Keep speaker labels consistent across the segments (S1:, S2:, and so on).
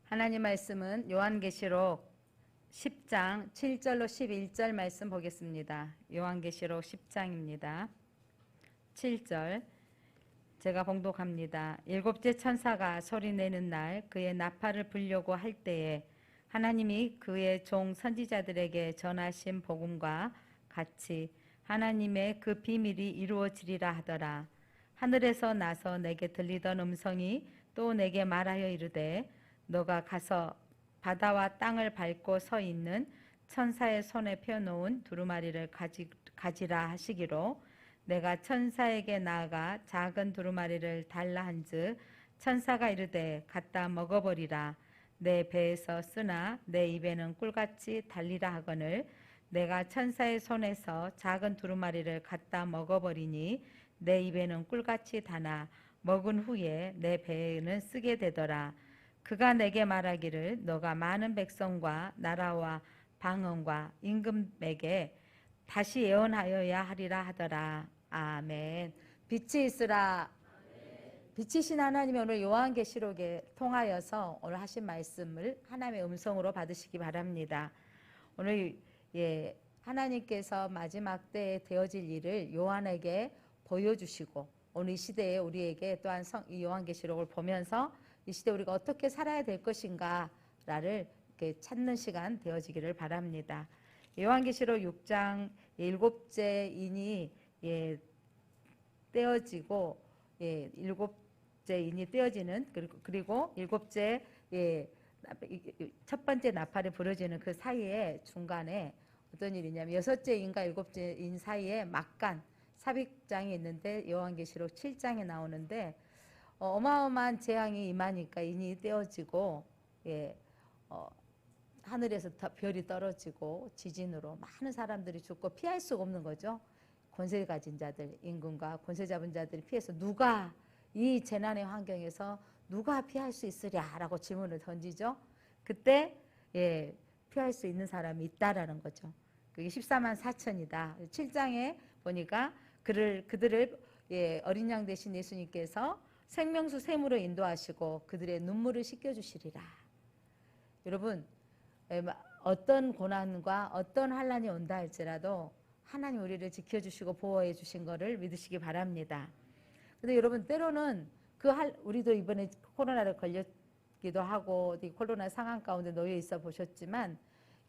S1: 하나님 말씀은 요한계시록 10장 7절로 11절 말씀 보겠습니다. 요한계시록 10장입니다. 7절 제가 봉독합니다. 일곱째 천사가 소리내는 날 그의 나팔을 불려고 할 때에 하나님이 그의 종 선지자들에게 전하신 복음과 같이 하나님의 그 비밀이 이루어지리라 하더라. 하늘에서 나서 내게 들리던 음성이 또 내게 말하여 이르되 너가 가서 바다와 땅을 밟고 서 있는 천사의 손에 펴놓은 두루마리를 가지라 하시기로 내가 천사에게 나아가 작은 두루마리를 달라 한즉 천사가 이르되 갖다 먹어버리라. 내 배에서 쓰나 내 입에는 꿀같이 달리라 하거늘 내가 천사의 손에서 작은 두루마리를 갖다 먹어버리니 내 입에는 꿀같이 다나 먹은 후에 내 배에는 쓰게 되더라. 그가 내게 말하기를 너가 많은 백성과 나라와 방언과 임금에게 다시 예언하여야 하리라 하더라. 아멘. 빛이 있으라. 빛이신 하나님이 오늘 요한계시록에 통하여서 오늘 하신 말씀을 하나님의 음성으로 받으시기 바랍니다. 오늘 하나님께서 마지막 때에 되어질 일을 요한에게 보여주시고 오늘 이 시대에 우리에게 또한 이 요한계시록을 보면서 이 시대 우리가 어떻게 살아야 될 것인가를 이렇게 찾는 시간 되어지기를 바랍니다. 요한계시록 6장 일곱째 인이 떼어지고 일곱째 인이 떼어지는 그리고 일곱째 첫 번째 나팔이 부러지는 그 사이에 중간에 어떤 일이냐면 여섯째 인과 일곱째 인 사이에 막간 삽입장이 있는데 요한계시록 7장에 나오는데 어마어마한 재앙이 임하니까 인이 떼어지고 하늘에서 별이 떨어지고 지진으로 많은 사람들이 죽고 피할 수가 없는 거죠. 권세 가진 자들, 임금과 권세 잡은 자들이 피해서 누가 이 재난의 환경에서 누가 피할 수 있으랴라고 질문을 던지죠. 그때 피할 수 있는 사람이 있다라는 거죠. 그게 14만 4천이다. 7장에 보니까 그들을 어린 양 되신 예수님께서 생명수 샘으로 인도하시고 그들의 눈물을 씻겨주시리라. 여러분 어떤 고난과 어떤 환난이 온다 할지라도 하나님 우리를 지켜주시고 보호해 주신 것을 믿으시기 바랍니다. 근데 여러분 때로는 우리도 이번에 코로나를 걸렸기도 하고 코로나 상황 가운데 놓여 있어 보셨지만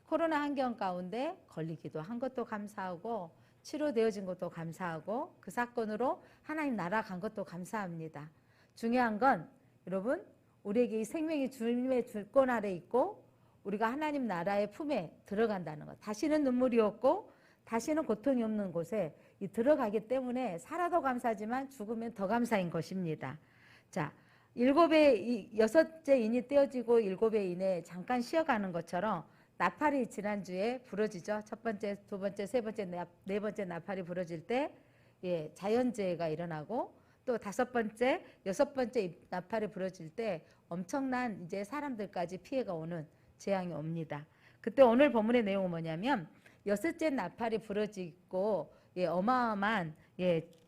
S1: 코로나 환경 가운데 걸리기도 한 것도 감사하고 치료되어진 것도 감사하고 그 사건으로 하나님 나라 간 것도 감사합니다. 중요한 건 여러분 우리에게 이 생명이 주님의 주권 아래 있고 우리가 하나님 나라의 품에 들어간다는 것. 다시는 눈물이 없고 다시는 고통이 없는 곳에 들어가기 때문에 살아도 감사하지만 죽으면 더 감사인 것입니다. 자, 여섯째 인이 떼어지고 일곱의 인에 잠깐 쉬어가는 것처럼 나팔이 지난주에 부러지죠. 첫 번째, 두 번째, 세 번째, 네 번째 나팔이 부러질 때 자연재해가 일어나고 또 다섯 번째, 여섯 번째 나팔이 부러질 때 엄청난 이제 사람들까지 피해가 오는 재앙이 옵니다. 그때 오늘 본문의 내용은 뭐냐면 여섯째 나팔이 부러지고 어마어마한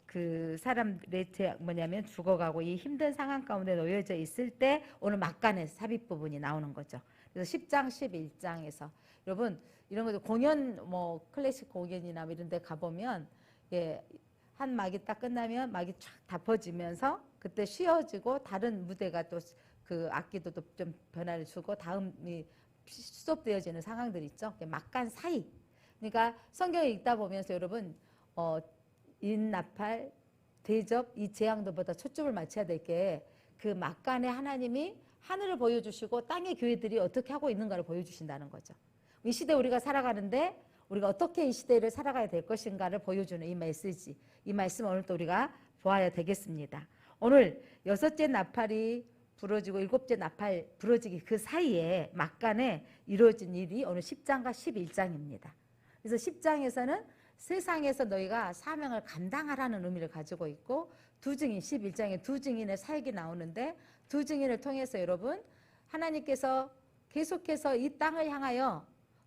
S1: 그 사람들의 뭐냐면 죽어가고 이 힘든 상황 가운데 놓여져 있을 때 오늘 막간의 삽입 부분이 나오는 거죠. 그래서 10장, 11장에서 여러분 이런 것도 공연 클래식 공연이나 이런 데 가보면 한 막이 딱 끝나면 막이 쫙 덮어지면서 그때 쉬어지고 다른 무대가 또 그 악기도 좀 변화를 주고 다음이 수습되어지는 상황들이 있죠. 막간 사이. 그러니까 성경을 읽다 보면서 여러분 인나팔, 대접 이 재앙들보다 초점을 맞춰야 될 게 그 막간에 하나님이 하늘을 보여주시고 땅의 교회들이 어떻게 하고 있는가를 보여주신다는 거죠. 이 시대 우리가 살아가는데 우리가 어떻게 이 시대를 살아가야 될 것인가를 보여주는 이 메시지, 이 말씀 오늘 또 우리가 보아야 되겠습니다. 오늘 여섯째 나팔이 부러지고 일곱째 나팔 부러지기 그 사이에 막간에 이루어진 일이 오늘 10장과 11장입니다. 그래서 10장에서는 세상에서 너희가 사명을 감당하라는 의미를 가지고 있고 두 증인 11장에 두 증인의 사역이 나오는데 두 증인을 통해서 여러분 하나님께서 계속해서 이 땅을 향하여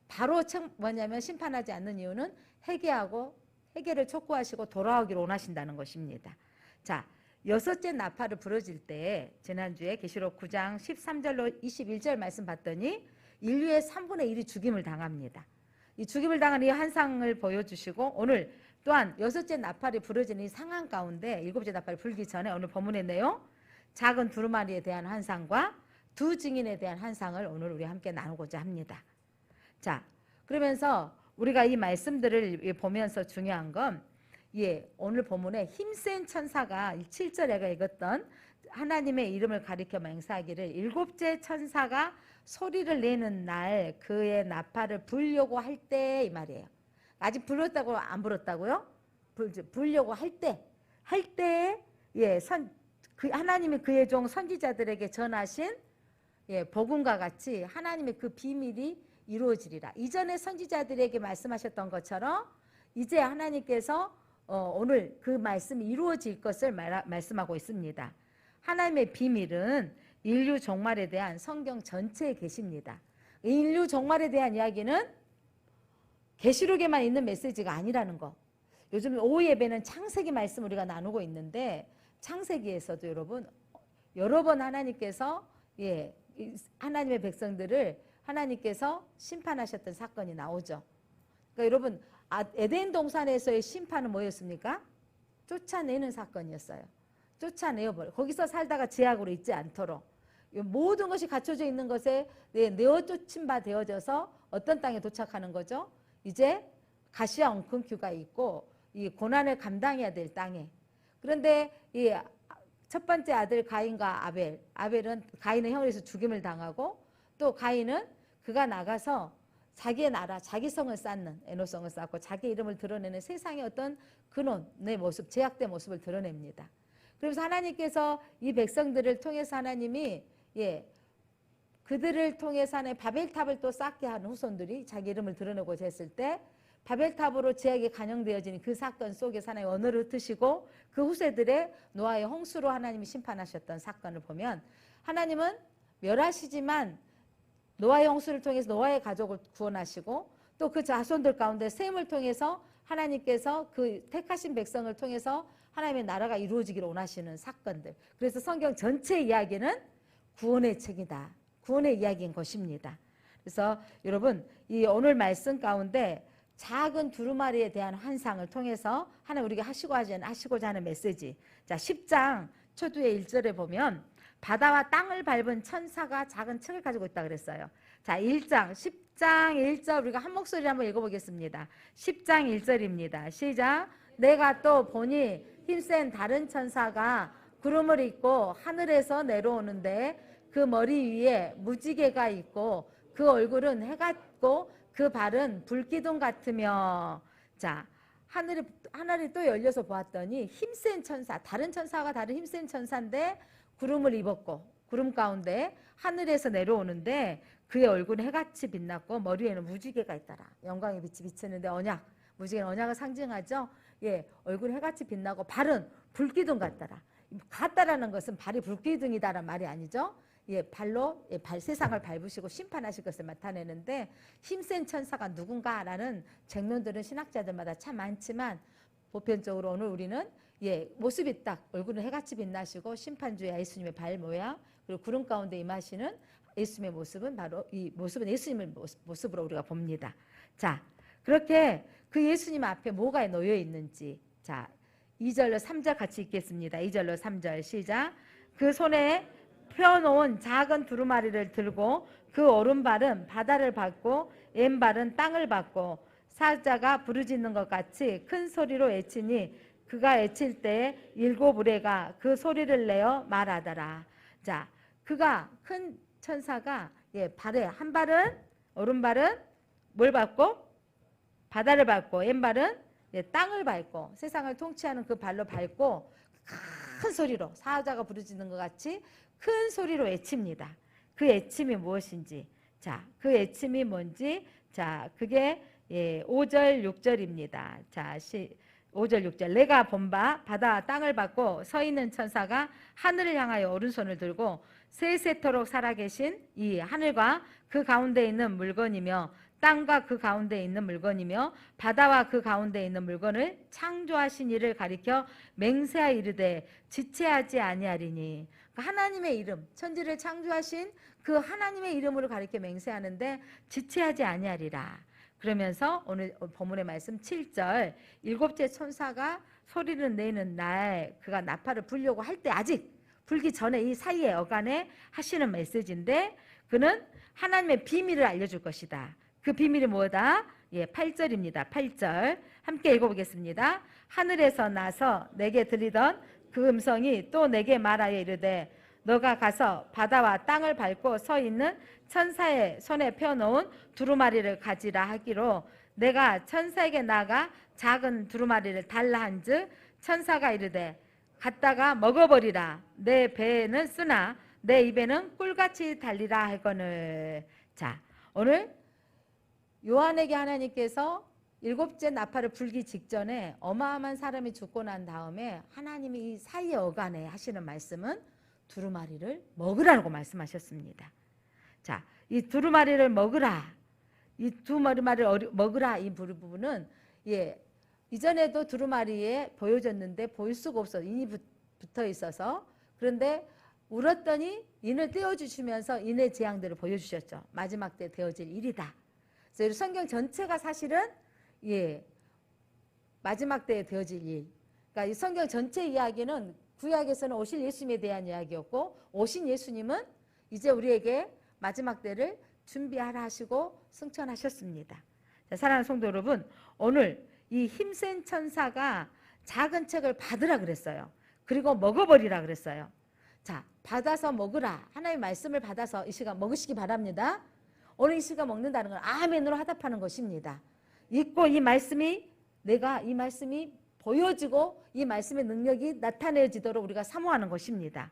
S1: 바로 뭐냐면 심판하지 않는 이유는 회개를 촉구하시고 돌아오기를 원하신다는 것입니다. 자, 여섯째 나팔을 부러질 때 지난주에 계시록 9장 13절로 21절 말씀 봤더니 인류의 3분의 1이 죽임을 당합니다. 이 죽임을 당한 이 환상을 보여주시고 오늘 또한 여섯째 나팔이 부러지는 이 상황 가운데 일곱째 나팔이 불기 전에 오늘 본문의 내용 작은 두루마리에 대한 환상과 두 증인에 대한 환상을 오늘 우리 함께 나누고자 합니다. 자, 그러면서 우리가 이 말씀들을 보면서 중요한 건 오늘 본문에 힘센 천사가 7절에 읽었던 하나님의 이름을 가리켜 맹세하기를 일곱째 천사가 소리를 내는 날 그의 나팔을 불려고 할 때 이 말이에요. 아직 불렀다고 안 불었다고요? 불려고 할 때 하나님이 그의 종 선지자들에게 전하신 복음과 같이 하나님의 그 비밀이 이루어지리라. 이전에 선지자들에게 말씀하셨던 것처럼 이제 하나님께서 오늘 그 말씀이 이루어질 것을 말씀하고 있습니다. 하나님의 비밀은 인류 종말에 대한 성경 전체에 계십니다. 인류 종말에 대한 이야기는 계시록에만 있는 메시지가 아니라는 거. 요즘 오후 예배는 창세기 말씀 우리가 나누고 있는데 창세기에서도 여러분 여러 번 하나님께서 하나님의 백성들을 하나님께서 심판하셨던 사건이 나오죠. 그러니까 여러분 에덴 동산에서의 심판은 뭐였습니까? 쫓아내는 사건이었어요. 쫓아내어버려. 거기서 살다가 제약으로 있지 않도록 모든 것이 갖춰져 있는 것에 내어 쫓은 바 되어져서 어떤 땅에 도착하는 거죠? 이제 가시와 엉겅퀴가 있고 이 고난을 감당해야 될 땅에. 그런데 이 첫 번째 아들 가인과 아벨은 가인은 형에서 죽임을 당하고 또 가인은 그가 나가서 자기의 나라, 자기 성을 쌓는 에노성을 쌓고 자기 이름을 드러내는 세상의 어떤 근원의 모습, 제약된 모습을 드러냅니다. 그래서 하나님께서 이 백성들을 통해서 하나님이 그들을 통해서 하나님 바벨탑을 또 쌓게 하는 후손들이 자기 이름을 드러내고자 했을 때 바벨탑으로 제약이 간영되어지는 그 사건 속에서 하나님 언어를 흩으시고 그 후세들의 노아의 홍수로 하나님이 심판하셨던 사건을 보면 하나님은 멸하시지만 노아의 홍수를 통해서 노아의 가족을 구원하시고 또 그 자손들 가운데 셈을 통해서 하나님께서 그 택하신 백성을 통해서 하나님의 나라가 이루어지기를 원하시는 사건들. 그래서 성경 전체 이야기는 구원의 책이다. 구원의 이야기인 것입니다. 그래서 여러분 이 오늘 말씀 가운데 작은 두루마리에 대한 환상을 통해서 하나님 우리가 하시고자 하는 메시지. 자, 10장 초두의 1절에 보면 바다와 땅을 밟은 천사가 작은 층을 가지고 있다 그랬어요. 자, 10장 1절 우리가 한 목소리로 한번 읽어보겠습니다. 10장 1절입니다. 시작. 내가 또 보니 힘센 다른 천사가 구름을 입고 하늘에서 내려오는데 그 머리 위에 무지개가 있고 그 얼굴은 해 같고 그 발은 불기둥 같으며. 자, 하늘이 또 열려서 보았더니 힘센 천사, 다른 천사가 다른 힘센 천사인데 구름을 입었고 구름 가운데 하늘에서 내려오는데 그의 얼굴은 해같이 빛났고 머리에는 무지개가 있더라. 영광의 빛이 비치는데 언약, 무지개는 언약을 상징하죠. 얼굴이 해같이 빛나고 발은 불기둥 같더라. 같다라는 것은 발이 불기둥이다라는 말이 아니죠. 발로 세상을 밟으시고 심판하실 것을 나타내는데 힘센 천사가 누군가라는 쟁론들은 신학자들마다 참 많지만 보편적으로 오늘 우리는 모습이 딱 얼굴은 해같이 빛나시고 심판주의 예수님의 발 모양 그리고 구름 가운데 임하시는 예수님의 모습은 바로 이 모습은 예수님의 모습으로 우리가 봅니다. 자, 그렇게 그 예수님 앞에 뭐가 놓여 있는지 자 2절로 3절 같이 읽겠습니다. 2절로 3절 시작. 그 손에 펴놓은 작은 두루마리를 들고 그 오른발은 바다를 밟고 왼발은 땅을 밟고 사자가 부르짖는 것 같이 큰 소리로 외치니 그가 외칠 때 일곱 우레가 그 소리를 내어 말하더라. 자, 그가 큰 천사가 발에 한 발은 오른발은 뭘 밟고 바다를 밟고 왼발은 땅을 밟고 세상을 통치하는 그 발로 밟고 큰 소리로 사자가 부르짖는 것 같이 큰 소리로 외칩니다. 그 외침이 무엇인지 자, 그 외침이 뭔지 자, 그게 5절 6절입니다. 자, 5절 6절 내가 본 바 바다와 땅을 밟고 서 있는 천사가 하늘을 향하여 오른손을 들고 세세토록 살아계신 이 하늘과 그 가운데 있는 물건이며 땅과 그 가운데 있는 물건이며 바다와 그 가운데 있는 물건을 창조하신 이를 가리켜 맹세하여 이르되 지체하지 아니하리니. 그러니까 하나님의 이름, 천지를 창조하신 그 하나님의 이름으로 가리켜 맹세하는데 지체하지 아니하리라. 그러면서 오늘 본문의 말씀 7절, 일곱째 천사가 소리를 내는 날 그가 나팔을 불려고 할 때 아직 불기 전에 이 사이에 어간에 하시는 메시지인데, 그는 하나님의 비밀을 알려줄 것이다. 그 비밀이 뭐다? 예, 8절입니다. 8절 함께 읽어보겠습니다. 하늘에서 나서 내게 들리던 그 음성이 또 내게 말하여 이르되 너가 가서 바다와 땅을 밟고 서 있는 천사의 손에 펴놓은 두루마리를 가지라 하기로, 내가 천사에게 나가 작은 두루마리를 달라 한즉 천사가 이르되 갔다가 먹어버리라. 내 배에는 쓰나 내 입에는 꿀같이 달리라 하거늘. 자, 오늘 요한에게 하나님께서 일곱째 나팔을 불기 직전에 어마어마한 사람이 죽고 난 다음에 하나님이 이 사이의 어간에 하시는 말씀은 두루마리를 먹으라고 말씀하셨습니다. 자, 이 두루마리를 먹으라, 이 두루마리를 먹으라, 이 부분은 이전에도 두루마리에 보여졌는데 보일 수가 없어. 인이 붙어 있어서. 그런데 울었더니 인을 떼어주시면서 인의 재앙들을 보여주셨죠. 마지막 때 되어질 일이다. 그래서 성경 전체가 사실은 마지막 때에 되어질 일. 그러니까 이 성경 전체 이야기는 구약에서는 오실 예수님에 대한 이야기였고, 오신 예수님은 이제 우리에게 마지막 때를 준비하라 하시고 승천하셨습니다. 자, 사랑하는 성도 여러분, 오늘 이 힘센 천사가 작은 책을 받으라 그랬어요. 그리고 먹어버리라 그랬어요. 자, 받아서 먹으라. 하나님의 말씀을 받아서 이 시간 먹으시기 바랍니다. 오늘 이 시간 먹는다는 건 아멘으로 화답하는 것입니다. 읽고 이 말씀이, 내가 이 말씀이 보여지고 이 말씀의 능력이 나타내지도록 우리가 사모하는 것입니다.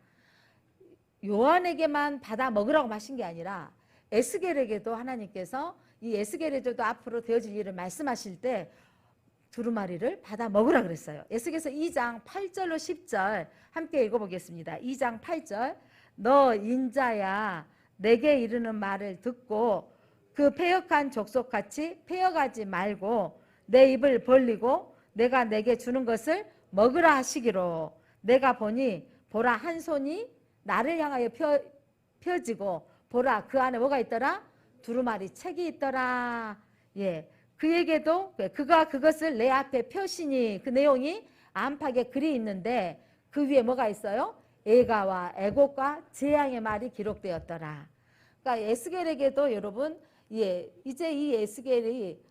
S1: 요한에게만 받아 먹으라고 하신 게 아니라 에스겔에게도 하나님께서 이 에스겔에게도 앞으로 되어질 일을 말씀하실 때 두루마리를 받아 먹으라 그랬어요. 에스겔서 2장 8절로 10절 함께 읽어보겠습니다. 2장 8절, 너 인자야 내게 이르는 말을 듣고 그 패역한 족속같이 패역하지 말고 내 입을 벌리고 내가 내게 주는 것을 먹으라 하시기로, 내가 보니 보라 한 손이 나를 향하여 펴지고 보라 그 안에 뭐가 있더라? 두루마리 책이 있더라. 그에게도 그가 그것을 내 앞에 펴시니, 그 내용이 안팎에 글이 있는데 그 위에 뭐가 있어요? 애가와 애곡과 재앙의 말이 기록되었더라. 그러니까 에스겔에게도 여러분, 이제 이 에스겔이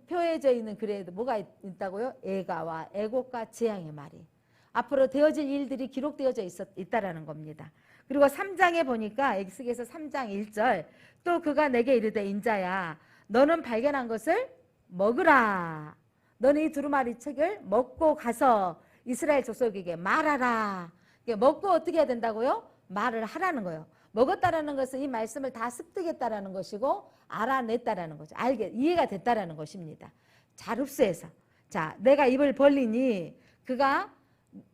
S1: 표해져 있는 글에 뭐가 있다고요? 애가와 애곡과 재앙의 말이 앞으로 되어질 일들이 기록되어져 있다라는 겁니다. 그리고 3장에 보니까 에스겔서 3장 1절, 또 그가 내게 이르되 인자야 너는 발견한 것을 먹으라. 너는 이 두루마리 책을 먹고 가서 이스라엘 족속에게 말하라. 먹고 어떻게 해야 된다고요? 말을 하라는 거예요. 먹었다라는 것은 이 말씀을 다 습득했다라는 것이고 알아냈다라는 거죠. 이해가 됐다라는 것입니다. 잘 흡수해서. 자, 내가 입을 벌리니 그가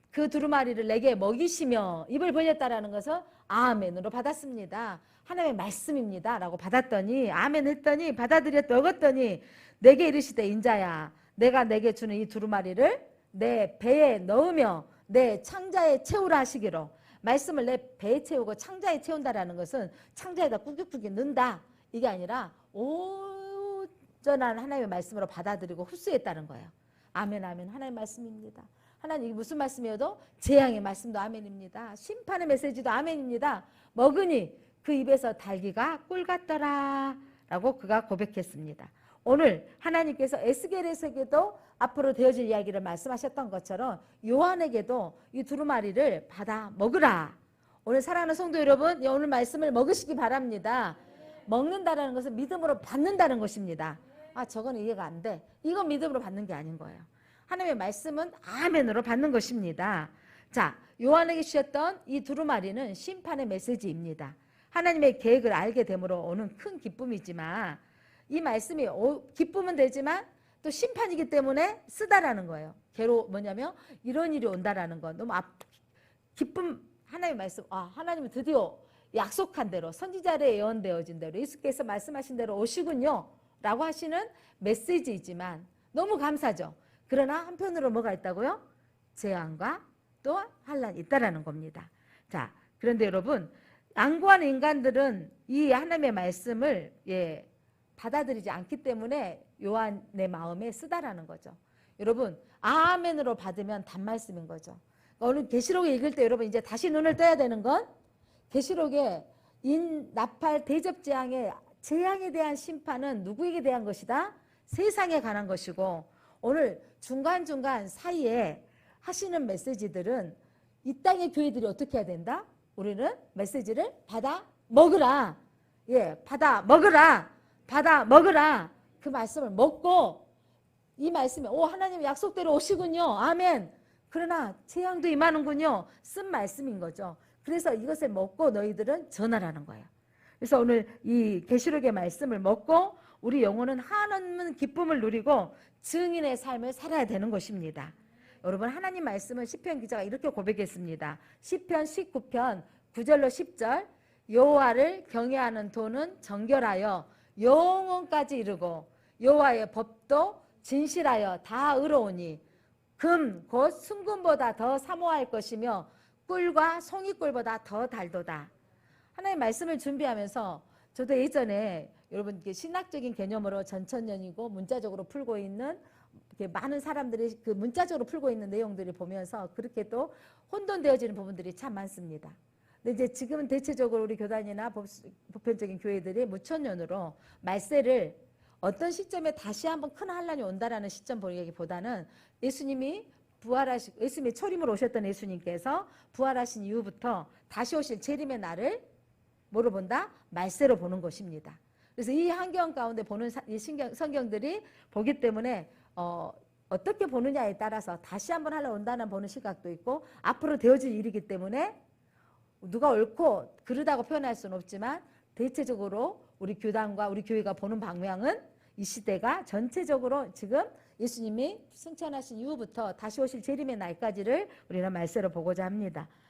S1: 그 두루마리를 내게 먹이시며, 입을 벌렸다라는 것은 아멘으로 받았습니다. 하나님의 말씀입니다 라고 받았더니, 아멘 했더니 먹었더니 내게 이르시되 인자야 내가 내게 주는 이 두루마리를 내 배에 넣으며 내 창자에 채우라 하시기로. 말씀을 내 배에 채우고 창자에 채운다라는 것은 창자에다 꾸깃꾸깃 넣는다, 이게 아니라 온전한 하나님의 말씀으로 받아들이고 흡수했다는 거예요. 아멘, 아멘. 하나님의 말씀입니다. 하나님, 무슨 말씀이어도 재앙의 말씀도 아멘입니다. 심판의 메시지도 아멘입니다. 먹으니 그 입에서 달기가 꿀 같더라 라고 그가 고백했습니다. 오늘 하나님께서 에스겔에게도 앞으로 되어질 이야기를 말씀하셨던 것처럼 요한에게도 이 두루마리를 받아 먹으라. 오늘 사랑하는 성도 여러분, 오늘 말씀을 먹으시기 바랍니다. 먹는다는 것은 믿음으로 받는다는 것입니다. 아, 저건 이해가 안 돼. 이건 믿음으로 받는 게 아닌 거예요. 하나님의 말씀은 아멘으로 받는 것입니다. 자, 요한에게 주셨던 이 두루마리는 심판의 메시지입니다. 하나님의 계획을 알게 됨으로 오는 큰 기쁨이지만, 이 말씀이 기쁨은 되지만 또 심판이기 때문에 쓰다라는 거예요. 뭐냐면 이런 일이 온다라는 거. 너무 기쁨, 하나님의 말씀, 하나님이 드디어 약속한 대로 선지자를 예언되어진 대로 예수께서 말씀하신 대로 오시군요 라고 하시는 메시지이지만 너무 감사죠. 그러나 한편으로 뭐가 있다고요? 재앙과 또 환란이 있다라는 겁니다. 자, 그런데 여러분 양고한 인간들은 이 하나님의 말씀을 받아들이지 않기 때문에 요한의 마음에 쓰다라는 거죠. 여러분 아멘으로 받으면 단말씀인 거죠. 오늘 계시록을 읽을 때 여러분 이제 다시 눈을 떠야 되는 건 계시록의 나팔 대접 재앙에 대한 심판은 누구에게 대한 것이다? 세상에 관한 것이고 오늘 중간중간 사이에 하시는 메시지들은 이 땅의 교회들이 어떻게 해야 된다? 우리는 메시지를 받아 먹으라. 받아 먹으라. 받아 먹으라. 그 말씀을 먹고 이 말씀에 하나님 약속대로 오시군요. 아멘. 그러나 재앙도 임하는군요. 쓴 말씀인 거죠. 그래서 이것을 먹고 너희들은 전하라는 거예요. 그래서 오늘 이 계시록의 말씀을 먹고 우리 영혼은 한없는 기쁨을 누리고 증인의 삶을 살아야 되는 것입니다. 여러분 하나님 말씀은 시편 기자가 이렇게 고백했습니다. 시편 19편 9절로 10절 여호와를 경외하는 도는 정결하여 영원까지 이르고 여호와의 법도 진실하여 다 의로우니 금 곧 순금보다 더 사모할 것이며 꿀과 송이꿀보다 더 달도다. 하나님 말씀을 준비하면서 저도 예전에 여러분 신학적인 개념으로 전천년이고 문자적으로 풀고 있는 많은 사람들이 그 문자적으로 풀고 있는 내용들을 보면서 그렇게 또 혼돈되어지는 부분들이 참 많습니다. 근데 이제 지금은 대체적으로 우리 교단이나 보편적인 교회들이 무천년으로 말세를 어떤 시점에 다시 한번 큰 환란이 온다라는 시점 보기보다는 예수님이 초림으로 오셨던 예수님께서 부활하신 이후부터 다시 오실 재림의 날을 뭐로 본다? 말세로 보는 것입니다. 그래서 이 환경 가운데 보는 이 성경들이 보기 때문에 어떻게 보느냐에 따라서 다시 한번 하려 온다는 보는 시각도 있고 앞으로 되어질 일이기 때문에 누가 옳고 그르다고 표현할 수는 없지만 대체적으로 우리 교단과 우리 교회가 보는 방향은 이 시대가 전체적으로 지금 예수님이 승천하신 이후부터 다시 오실 재림의 날까지를 우리는 말세로 보고자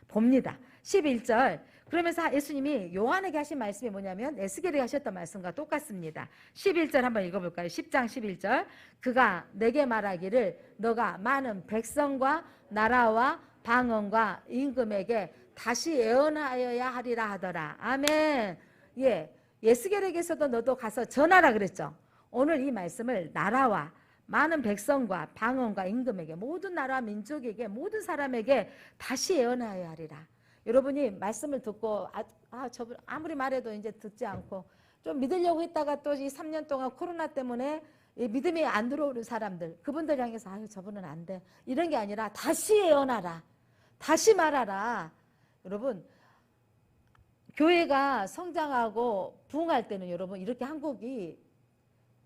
S1: 봅니다. 11절 그러면서 예수님이 요한에게 하신 말씀이 뭐냐면 에스겔에게 하셨던 말씀과 똑같습니다. 11절 한번 읽어볼까요? 10장 11절 그가 내게 말하기를 너가 많은 백성과 나라와 방언과 임금에게 다시 예언하여야 하리라 하더라. 아멘. 에스겔에게서도 너도 가서 전하라 그랬죠. 오늘 이 말씀을 나라와 많은 백성과 방언과 임금에게 모든 나라 민족에게 모든 사람에게 다시 예언하여야 하리라. 여러분이 말씀을 듣고 아무리 말해도 이제 듣지 않고 좀 믿으려고 했다가 또 이 3년 동안 코로나 때문에 믿음이 안 들어오는 사람들 그분들 향해서 저분은 안 돼 이런 게 아니라 다시 예언하라. 다시 말하라. 여러분 교회가 성장하고 부흥할 때는 여러분 이렇게 한국이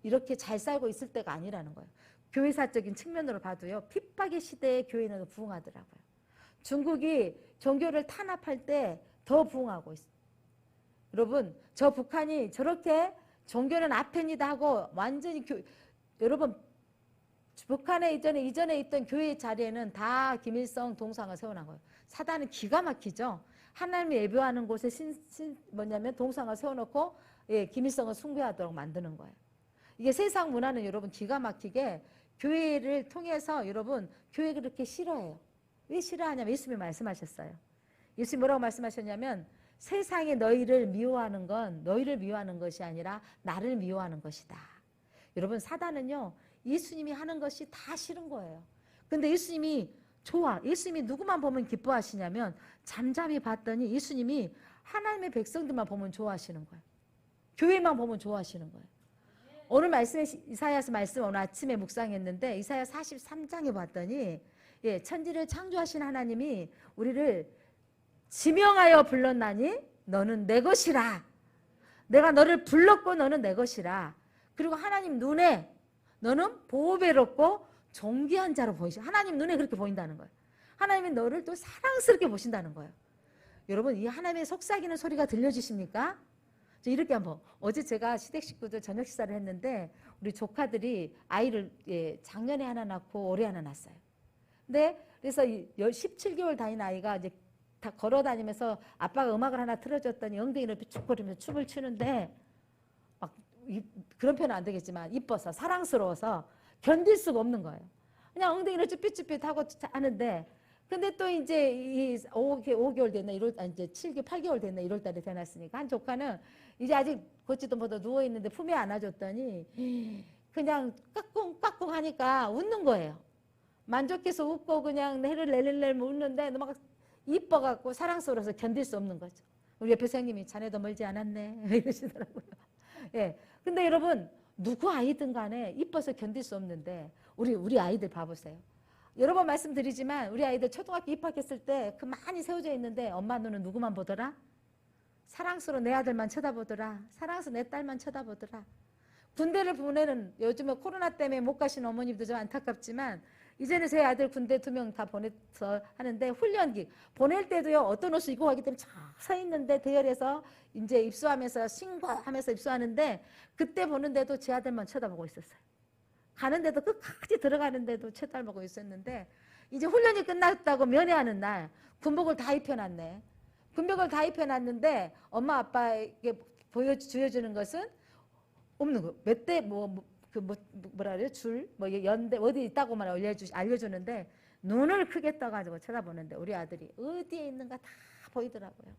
S1: 이렇게 잘 살고 있을 때가 아니라는 거예요. 교회사적인 측면으로 봐도요. 핍박의 시대에 교회는 부흥하더라고요. 중국이 종교를 탄압할 때 더 부흥하고 있어요. 여러분 저 북한이 저렇게 종교는 아펜이다 하고 완전히 여러분 북한에 이전에 있던 교회 자리에는 다 김일성 동상을 세워놓은 거예요. 사단은 기가 막히죠. 하나님이 예배하는 곳에 동상을 세워놓고 김일성을 숭배하도록 만드는 거예요. 이게 세상 문화는 여러분 기가 막히게 교회를 통해서 여러분 교회 그렇게 싫어해요. 왜 싫어하냐면 예수님이 말씀하셨어요. 예수님이 뭐라고 말씀하셨냐면 세상에 너희를 미워하는 건 너희를 미워하는 것이 아니라 나를 미워하는 것이다. 여러분 사단은요. 예수님이 하는 것이 다 싫은 거예요. 근데 예수님이 예수님이 누구만 보면 기뻐하시냐면 잠잠히 봤더니 예수님이 하나님의 백성들만 보면 좋아하시는 거예요. 교회만 보면 좋아하시는 거예요. 오늘 말씀에 이사야서 말씀 오늘 아침에 묵상했는데 이사야 43장에 봤더니 천지를 창조하신 하나님이 우리를 지명하여 불렀나니 너는 내 것이라. 내가 너를 불렀고 너는 내 것이라. 그리고 하나님 눈에 너는 보배롭고 존귀한 자로 보이시다. 하나님 눈에 그렇게 보인다는 거예요. 하나님이 너를 또 사랑스럽게 보신다는 거예요. 여러분 이 하나님의 속삭이는 소리가 들려주십니까? 이렇게 한번 어제 제가 시댁 식구들 저녁 식사를 했는데 우리 조카들이 아이를 작년에 하나 낳고 올해 하나 낳았어요. 근데 그래서 17개월 다닌 아이가 이제
S2: 다 걸어 다니면서 아빠가 음악을 하나 틀어줬더니 엉덩이를 비축거리면서 춤을 추는데 막 그런 표현은 안 되겠지만 이뻐서 사랑스러워서 견딜 수가 없는 거예요. 그냥 엉덩이를 쭈삣쭈삣 하고 하는데 근데 또 이제 이 5개월 됐나 이제 7개월 8개월 됐나 1월 달에 태어났으니까 한 조카는 이제 아직 걷지도 못하고 누워 있는데 품에 안아줬더니 그냥 까꿍까꿍 하니까 웃는 거예요. 만족해서 웃고 그냥 내를 낼렐 웃는데 막 이뻐갖고 사랑스러워서 견딜 수 없는 거죠. 우리 옆에 선생님이 자네도 멀지 않았네 이러시더라고요. 예. 근데 여러분 누구 아이든 간에 이뻐서 견딜 수 없는데 우리 아이들 봐보세요. 여러 번 말씀드리지만 우리 아이들 초등학교 입학했을 때 그 많이 세워져 있는데 엄마 눈은 누구만 보더라? 사랑스러운 내 아들만 쳐다보더라. 사랑스러운 내 딸만 쳐다보더라. 군대를 보내는 요즘에 코로나 때문에 못 가시는 어머님도 좀 안타깝지만 이제는 제 아들 군대 2명 다 보내서 하는데 훈련기 보낼 때도요 어떤 옷을 입고 가기 때문에 쫙 서 있는데 대열에서 이제 입수하면서 신고하면서 입수하는데 그때 보는데도 제 아들만 쳐다보고 있었어요. 가는데도 끝까지 들어가는데도 쳐다보고 있었는데 이제 훈련이 끝났다고 면회하는 날 군복을 다 입혀놨네. 군복을 다 입혀놨는데 엄마 아빠에게 보여주는 것은 없는 거. 몇 대 뭐라 그래요? 줄, 연대 어디 있다고만 알려주는데 눈을 크게 떠가지고 쳐다보는데 우리 아들이 어디에 있는가 다 보이더라고요.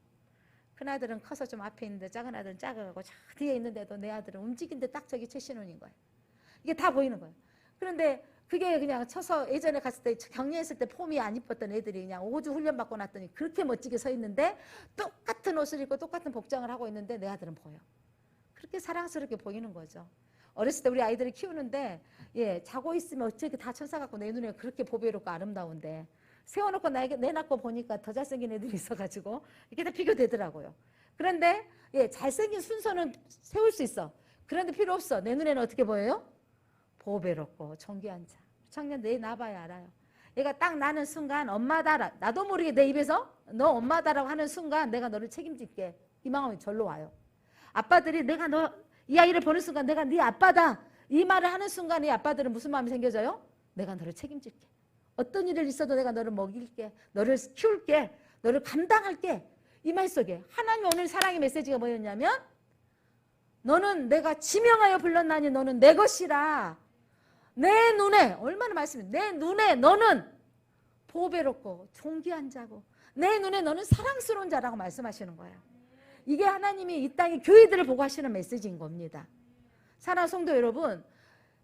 S2: 큰 아들은 커서 좀 앞에 있는데 작은 아들은 작아가고 저 뒤에 있는데도 내 아들은 움직이는데 딱 저기 최신훈인 거예요. 이게 다 보이는 거예요. 그런데 그게 그냥 쳐서 예전에 갔을 때 격리했을 때 폼이 안 이뻤던 애들이 그냥 5주 훈련 받고 났더니 그렇게 멋지게 서 있는데 똑같은 옷을 입고 똑같은 복장을 하고 있는데 내 아들은 보여. 그렇게 사랑스럽게 보이는 거죠. 어렸을 때 우리 아이들을 키우는데 자고 있으면 어떻게 다 천사 같고 내 눈에 그렇게 보배롭고 아름다운데 세워놓고 내놨고 보니까 더 잘생긴 애들이 있어가지고 이렇게 다 비교되더라고요. 그런데 잘생긴 순서는 세울 수 있어. 그런데 필요 없어. 내 눈에는 어떻게 보여요? 보배롭고 존귀한 자. 청년 내 나봐야 알아요. 얘가 딱 나는 순간 엄마다 나도 모르게 내 입에서 너 엄마다라고 하는 순간 내가 너를 책임질게. 이 마음이 절로 와요. 아빠들이 내가 너 이 아이를 보는 순간 내가 네 아빠다 이 말을 하는 순간 이 아빠들은 무슨 마음이 생겨져요? 내가 너를 책임질게. 어떤 일을 있어도 내가 너를 먹일게. 너를 키울게. 너를 감당할게. 이 말 속에 하나님 오늘 사랑의 메시지가 뭐였냐면 너는 내가 지명하여 불렀나니 너는 내 것이라. 내 눈에 얼마나 말씀해. 내 눈에 너는 보배롭고 존귀한 자고 내 눈에 너는 사랑스러운 자라고 말씀하시는 거예요. 이게 하나님이 이 땅의 교회들을 보고 하시는 메시지인 겁니다. 사랑하는 성도 여러분,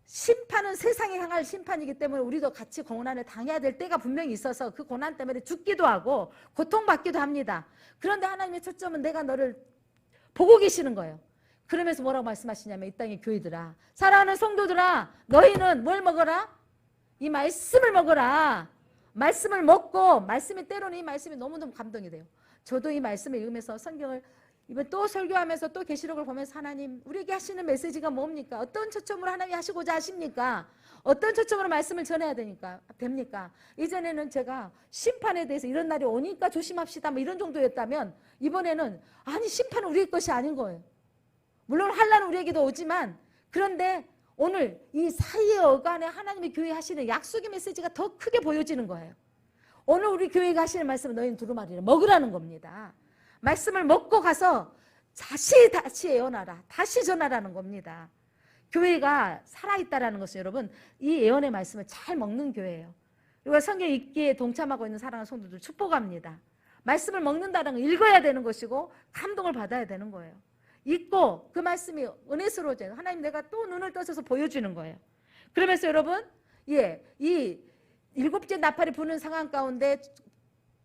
S2: 심판은 세상에 향할 심판이기 때문에 우리도 같이 고난을 당해야 될 때가 분명히 있어서 그 고난 때문에 죽기도 하고 고통받기도 합니다. 그런데 하나님의 초점은 내가 너를 보고 계시는 거예요. 그러면서 뭐라고 말씀하시냐면 이 땅의 교회들아, 사랑하는 성도들아, 너희는 뭘 먹어라? 이 말씀을 먹어라. 말씀을 먹고 말씀이 때로는 이 말씀이 너무너무 감동이 돼요. 저도 이 말씀을 읽으면서 성경을 이번 또 설교하면서 또 계시록을 보면서 하나님 우리에게 하시는 메시지가 뭡니까? 어떤 초점으로 하나님이 하시고자 하십니까? 어떤 초점으로 말씀을 전해야 됩니까? 이전에는 제가 심판에 대해서 이런 날이 오니까 조심합시다 뭐 이런 정도였다면 이번에는 아니 심판은 우리의 것이 아닌 거예요. 물론 환난은 우리에게도 오지만 그런데 오늘 이 사이의 어간에 하나님의 교회에 하시는 약속의 메시지가 더 크게 보여지는 거예요. 오늘 우리 교회가 하시는 말씀은 너희는 두루마리를 먹으라는 겁니다. 말씀을 먹고 가서 다시 예언하라. 다시 전하라는 겁니다. 교회가 살아있다라는 것은 여러분 이 예언의 말씀을 잘 먹는 교회예요. 그리고 성경 읽기에 동참하고 있는 사랑하는 성도들 축복합니다. 말씀을 먹는다는 건 읽어야 되는 것이고 감동을 받아야 되는 거예요. 읽고 그 말씀이 은혜스러워져요. 하나님 내가 또 눈을 떠서 보여주는 거예요. 그러면서 여러분 이 7째 나팔이 부는 상황 가운데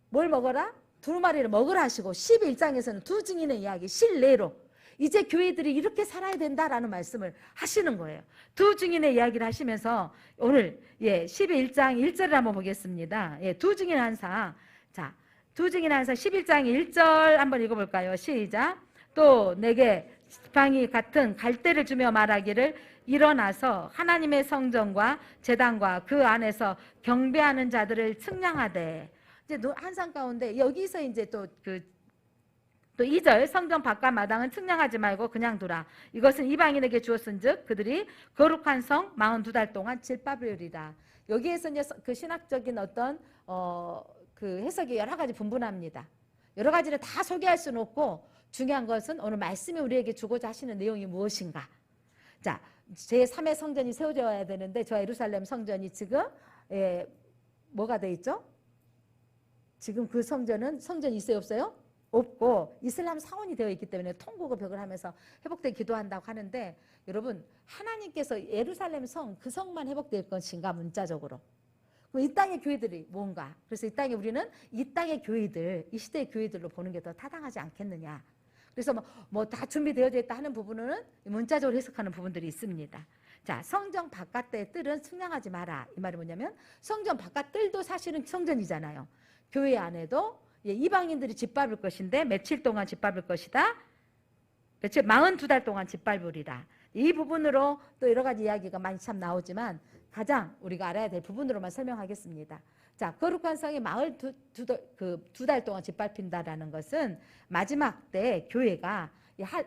S2: 뭘 먹어라? 두루마리를 먹으라 하시고 12장에서는 두 증인의 이야기 실내로 이제 교회들이 이렇게 살아야 된다라는 말씀을 하시는 거예요. 두 증인의 이야기를 하시면서 오늘 11장 1절을 한번 보겠습니다. 두 증인 한사. 자, 두 증인 한사 11장 1절 한번 읽어볼까요? 시작. 또 내게 지팡이 같은 갈대를 주며 말하기를 일어나서 하나님의 성전과 제단과 그 안에서 경배하는 자들을 측량하되. 이제 한상 가운데 여기서 이제 또 2절 성전 바깥 마당은 측량하지 말고 그냥 두라. 이것은 이방인에게 주었은즉 그들이 거룩한 성 42달 동안 질밥이리라. 여기에서 이제 그 신학적인 어떤 그 해석이 여러 가지 분분합니다. 여러 가지를 다 소개할 수는 없고 중요한 것은 오늘 말씀이 우리에게 주고자 하시는 내용이 무엇인가. 자, 제3의 성전이 세워져야 되는데 저 예루살렘 성전이 지금 뭐가 돼 있죠? 지금 그 성전이 있어요, 없어요? 없고 이슬람 사원이 되어 있기 때문에 통곡의 벽을 하면서 회복되게 기도한다고 하는데 여러분 하나님께서 예루살렘 성, 그 성만 회복될 것인가 문자적으로. 이 땅의 교회들이 뭔가. 그래서 이 땅에 우리는 이 땅의 교회들, 이 시대의 교회들로 보는 게 더 타당하지 않겠느냐. 그래서 뭐 다 준비되어져 있다 하는 부분은 문자적으로 해석하는 부분들이 있습니다. 자, 성전 바깥의 뜰은 측량하지 마라. 이 말이 뭐냐면 성전 바깥 뜰도 사실은 성전이잖아요. 교회 안에도 이방인들이 짓밟을 것인데 며칠 동안 짓밟을 것이다. 42달 동안 짓밟으리라. 이 부분으로 또 여러 가지 이야기가 많이 참 나오지만 가장 우리가 알아야 될 부분으로만 설명하겠습니다. 자, 거룩한 성이 마을 두 달 동안 짓밟힌다라는 것은 마지막 때 교회가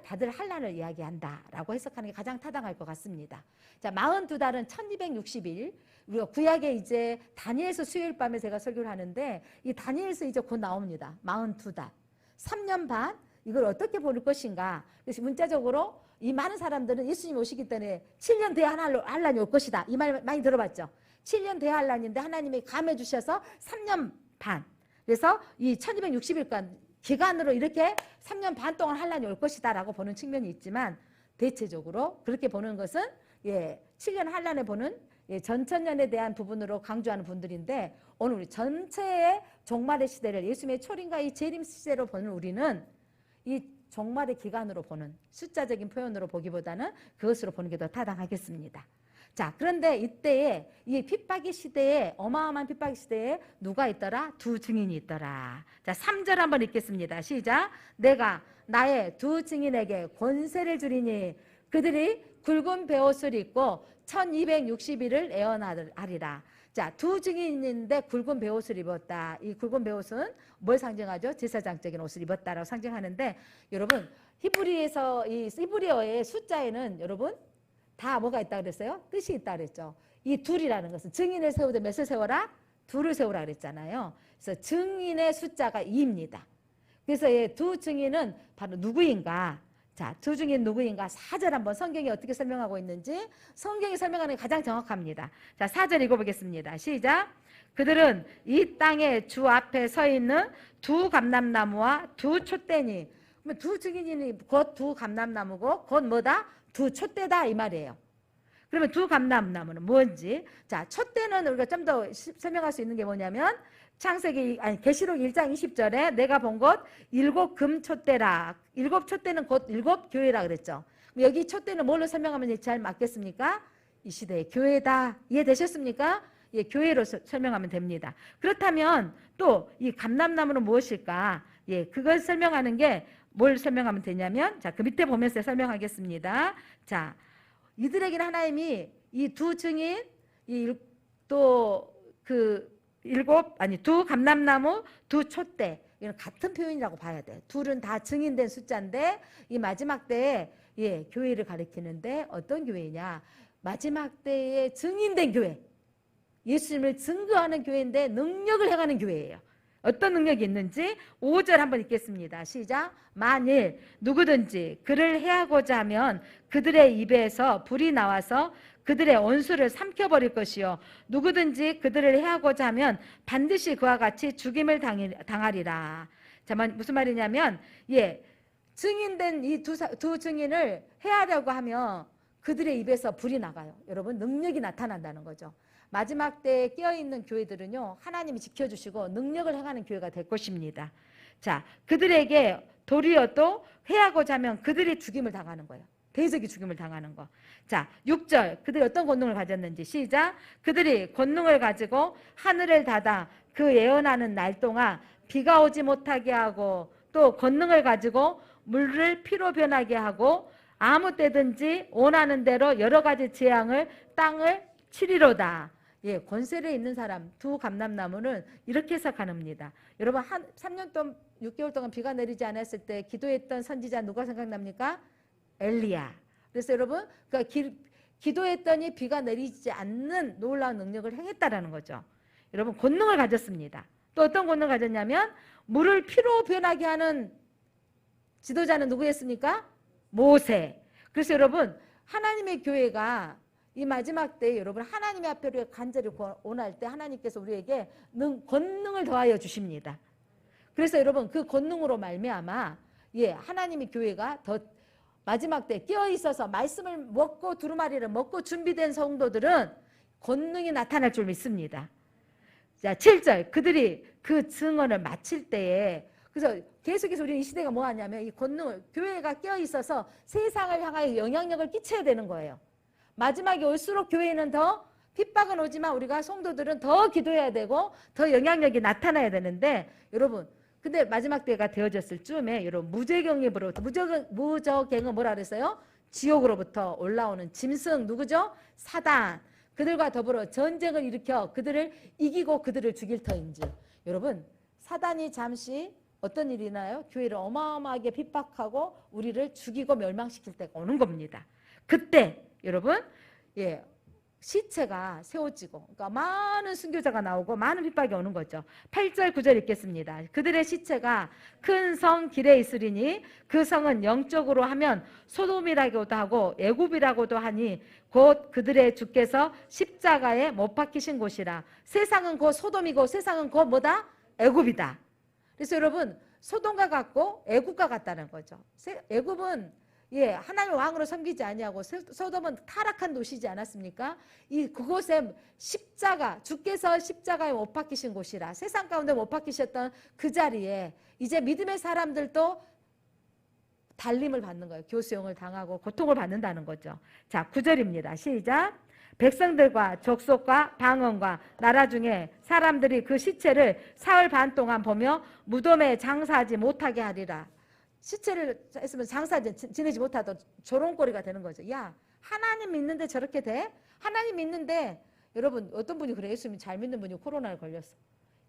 S2: 다들 환난을 이야기한다라고 해석하는 게 가장 타당할 것 같습니다. 자, 42달은 1260일. 우리가 구약에 이제 다니엘서 수요일 밤에 제가 설교를 하는데 이 다니엘서 이제 곧 나옵니다. 42달. 3년 반. 이걸 어떻게 볼 것인가. 그래서 문자적으로 이 많은 사람들은 예수님 오시기 때문에 7년 뒤에 환란이 올 것이다. 이 말 많이 들어봤죠. 7년 뒤에 환란인데 하나님이 감해 주셔서 3년 반. 그래서 이 1260일간 기간으로 이렇게 3년 반 동안 환란이 올 것이다 라고 보는 측면이 있지만 대체적으로 그렇게 보는 것은 7년 환란에 보는 전천년에 대한 부분으로 강조하는 분들인데 오늘 우리 전체의 종말의 시대를 예수님의 초림과 이 재림 시대로 보는 우리는 이 종말의 기간으로 보는 숫자적인 표현으로 보기보다는 그것으로 보는 게 더 타당하겠습니다. 자, 그런데 이때에 이 핍박의 시대에 어마어마한 핍박의 시대에 누가 있더라? 두 증인이 있더라. 자, 3절 한번 읽겠습니다. 시작. 내가 나의 두 증인에게 권세를 주리니 그들이 굵은 베옷을 입고 1260일을 애원하리라. 자, 두 증인인데 굵은 베옷을 입었다. 이 굵은 베옷은 뭘 상징하죠? 제사장적인 옷을 입었다라고 상징하는데 여러분 히브리어의 숫자에는 여러분 다 뭐가 있다 그랬어요? 뜻이 있다 그랬죠. 이 둘이라는 것은 증인을 세우되 몇을 세워라? 둘을 세우라 그랬잖아요. 그래서 증인의 숫자가 2입니다. 그래서 이 두 증인은 바로 누구인가? 자, 두 증인 누구인가? 4절 한번 성경이 어떻게 설명하고 있는지 성경이 설명하는 게 가장 정확합니다. 자, 4절 읽어보겠습니다. 시작. 그들은 이 땅의 주 앞에 서 있는 두 감람나무와 두 촛대니. 그러면 두 증인이 곧 두 감람나무고 곧 뭐다? 두 촛대다 이 말이에요. 그러면 두 감람나무는 뭔지. 자, 촛대는 우리가 좀 더 설명할 수 있는 게 뭐냐면 계시록 1장 20절에 내가 본 것 7 금촛대라. 7 촛대는 곧 7 교회라 그랬죠. 여기 촛대는 뭘로 설명하면 잘 맞겠습니까? 이 시대의 교회다. 이해되셨습니까? 예, 교회로 설명하면 됩니다. 그렇다면 또 이 감람나무는 무엇일까? 예, 그걸 설명하는 게 뭘 설명하면 되냐면 자, 그 밑에 보면서 설명하겠습니다. 자, 이들에게는 하나님이 이 두 증인 또 두 감람나무, 두 촛대 이건 같은 표현이라고 봐야 돼. 둘은 다 증인된 숫자인데 이 마지막 때에 교회를 가리키는데 어떤 교회냐? 마지막 때에 증인된 교회. 예수님을 증거하는 교회인데 능력을 행하는 교회예요. 어떤 능력이 있는지 5절 한번 읽겠습니다. 시작. 만일 누구든지 그를 해하고자 하면 그들의 입에서 불이 나와서 그들의 원수를 삼켜버릴 것이요 누구든지 그들을 해하고자 하면 반드시 그와 같이 죽임을 당하리라. 자, 무슨 말이냐면 증인된 이 두 증인을 해하려고 하면 그들의 입에서 불이 나가요. 여러분 능력이 나타난다는 거죠. 마지막 때에 깨어있는 교회들은요 하나님이 지켜주시고 능력을 행하는 교회가 될 것입니다. 자, 그들에게 도리어 또 해하고자 하면 그들이 죽임을 당하는 거예요. 대적이 죽임을 당하는 거. 자, 6절 그들이 어떤 권능을 가졌는지 시작. 그들이 권능을 가지고 하늘을 닫아 그 예언하는 날 동안 비가 오지 못하게 하고 또 권능을 가지고 물을 피로 변하게 하고 아무 때든지 원하는 대로 여러 가지 재앙을 땅을 치리로다. 예, 권세를 있는 사람 두 감람나무는 이렇게 해석합니다. 여러분 3년 동안 6개월 동안 비가 내리지 않았을 때 기도했던 선지자 누가 생각납니까? 엘리야. 그래서 여러분 기도했더니 비가 내리지 않는 놀라운 능력을 행했다라는 거죠. 여러분 권능을 가졌습니다. 또 어떤 권능을 가졌냐면 물을 피로 변하게 하는 지도자는 누구였습니까? 모세. 그래서 여러분 하나님의 교회가 이 마지막 때에 여러분 하나님의 앞에 간절히 원할 때 하나님께서 우리에게 권능을 더하여 주십니다. 그래서 여러분 그 권능으로 말미암아 하나님의 교회가 더 마지막 때 깨어 있어서 말씀을 먹고 두루마리를 먹고 준비된 성도들은 권능이 나타날 줄 믿습니다. 자, 7절 그들이 그 증언을 마칠 때에 그래서 계속해서 우리 이 시대가 뭐 하냐면 이 권능을 교회가 깨어 있어서 세상을 향하여 영향력을 끼쳐야 되는 거예요. 마지막에 올수록 교회는 더 핍박은 오지만 우리가 성도들은 더 기도해야 되고 더 영향력이 나타나야 되는데 여러분 근데 마지막 때가 되어졌을 즈음에 여러분 무저갱으로부터 무저갱은 뭐라 그랬어요? 지옥으로부터 올라오는 짐승 누구죠? 사단. 그들과 더불어 전쟁을 일으켜 그들을 이기고 그들을 죽일 터인지. 여러분 사단이 잠시 어떤 일이 나요? 교회를 어마어마하게 핍박하고 우리를 죽이고 멸망시킬 때가 오는 겁니다. 그때 여러분 시체가 세워지고 그러니까 많은 순교자가 나오고 많은 핍박이 오는 거죠. 8절 9절 읽겠습니다. 그들의 시체가 큰 성 길에 있으리니 그 성은 영적으로 하면 소돔이라고도 하고 애굽이라고도 하니 곧 그들의 주께서 십자가에 못 박히신 곳이라. 세상은 곧 소돔이고 세상은 곧 뭐다? 애굽이다. 그래서 여러분 소돔과 같고 애굽과 같다는 거죠. 애굽은 하나님의 왕으로 섬기지 아니하고 소돔은 타락한 도시지 않았습니까? 그곳에 십자가 주께서 십자가에 못 박히신 곳이라. 세상 가운데 못 박히셨던 그 자리에 이제 믿음의 사람들도 달림을 받는 거예요. 교수형을 당하고 고통을 받는다는 거죠. 자, 9절입니다. 시작. 백성들과 족속과 방언과 나라 중에 사람들이 그 시체를 사흘 반 동안 보며 무덤에 장사하지 못하게 하리라. 시체를 했으면 장사 지내지 못하도 조롱거리가 되는 거죠. 야, 하나님 믿는데 저렇게 돼? 하나님 믿는데 여러분 어떤 분이 그래요? 예수님 잘 믿는 분이 코로나에 걸렸어.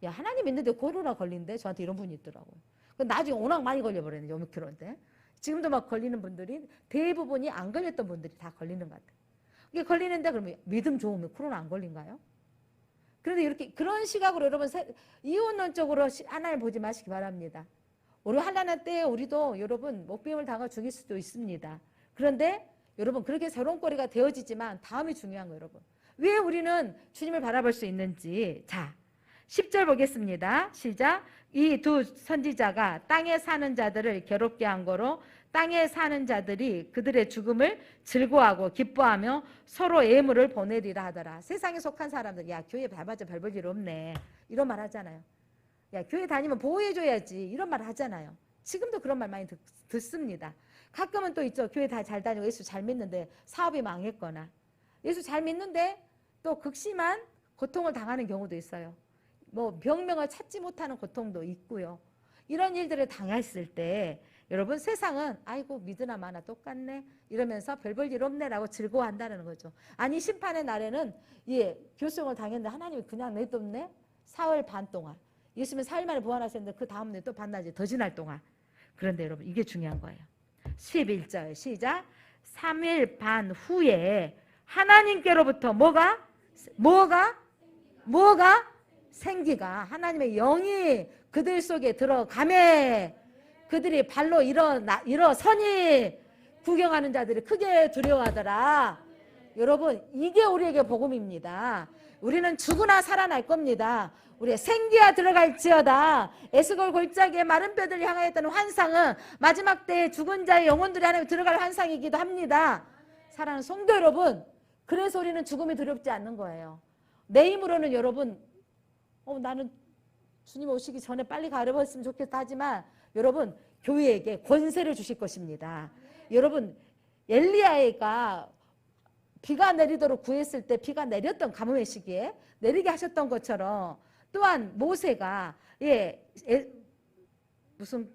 S2: 야, 하나님 믿는데 코로나 걸린대? 저한테 이런 분이 있더라고요. 나중에 워낙 많이 걸려버렸는데 오미크론인데 지금도 막 걸리는 분들이 대부분이 안 걸렸던 분들이 다 걸리는 것 같아요. 이게 걸리는데 그러면 믿음 좋으면 코로나 안 걸린가요? 그런데 이렇게 그런 시각으로 여러분 이혼론적으로 하나님 보지 마시기 바랍니다. 우리 환난의 때에 우리도 여러분 목배임을 당하 죽일 수도 있습니다. 그런데 여러분 그렇게 조롱거리가 되어지지만 다음이 중요한 거예요. 여러분 왜 우리는 주님을 바라볼 수 있는지. 자 10절 보겠습니다. 시작. 이 두 선지자가 땅에 사는 자들을 괴롭게 한 거로 땅에 사는 자들이 그들의 죽음을 즐거워하고 기뻐하며 서로 예물을 보내리라 하더라. 세상에 속한 사람들 야 교회 밟아줘 별 볼 일 없네 이런 말 하잖아요. 야 교회 다니면 보호해줘야지 이런 말 하잖아요. 지금도 그런 말 많이 듣습니다. 가끔은 또 있죠. 교회 다 잘 다니고 예수 잘 믿는데 사업이 망했거나 예수 잘 믿는데 또 극심한 고통을 당하는 경우도 있어요. 뭐 병명을 찾지 못하는 고통도 있고요. 이런 일들을 당했을 때 여러분 세상은 아이고 믿으나 마나 똑같네 이러면서 별 볼 일 없네라고 즐거워한다는 거죠. 아니 심판의 날에는 교수형을 당했는데 하나님이 그냥 내뒀네. 사흘 반 동안 예수님은 4일 만에 부활하셨는데 그 다음 날 또 반나절 더 지날 동안. 그런데 여러분 이게 중요한 거예요. 11절 시작. 3일 반 후에 하나님께로부터 뭐가 생기가 하나님의 영이 그들 속에 들어가매 그들이 발로 일어서니 구경하는 자들이 크게 두려워하더라. 여러분 이게 우리에게 복음입니다. 우리는 죽으나 살아날 겁니다. 우리의 생기가 들어갈지어다. 에스골 골짜기에 마른 뼈들 향하였던 환상은 마지막 때에 죽은 자의 영혼들이 하나님 들어갈 환상이기도 합니다. 사랑하는 성도 여러분, 그래서 우리는 죽음이 두렵지 않는 거예요. 내 힘으로는 여러분 나는 주님 오시기 전에 빨리 가려버렸으면 좋겠다 하지만 여러분 교회에게 권세를 주실 것입니다. 여러분 엘리야가 비가 내리도록 구했을 때 비가 내렸던 가뭄의 시기에 내리게 하셨던 것처럼 또한 모세가 무슨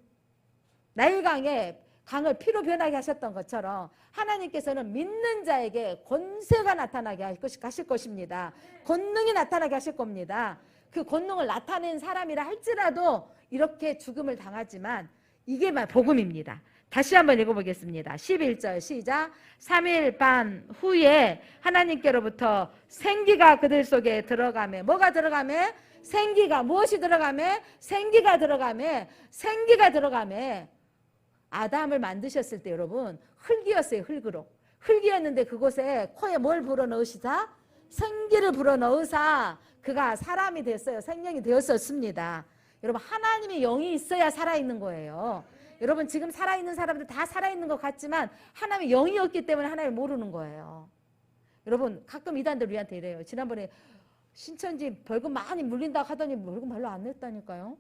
S2: 나일강에 강을 피로 변하게 하셨던 것처럼 하나님께서는 믿는 자에게 권세가 나타나게 하실 것입니다. 권능이 나타나게 하실 겁니다. 그 권능을 나타낸 사람이라 할지라도 이렇게 죽음을 당하지만 이게 복음입니다. 다시 한번 읽어보겠습니다. 11절 시작. 3일 반 후에 하나님께로부터 생기가 그들 속에 들어가매 뭐가 들어가매? 생기가 무엇이 들어가매? 생기가 들어가매. 생기가 들어가매. 아담을 만드셨을 때 여러분 흙이었어요. 흙으로. 흙이었는데 그곳에 코에 뭘 불어넣으시자? 생기를 불어넣으사 그가 사람이 됐어요. 생명이 되었었습니다. 여러분 하나님의 영이 있어야 살아있는 거예요. 여러분 지금 살아있는 사람들 다 살아있는 것 같지만 하나님의 영이 없기 때문에 하나님을 모르는 거예요. 여러분 가끔 이단들 우리한테 이래요. 지난번에 신천지 벌금 많이 물린다고 하더니 벌금 별로 안 냈다니까요.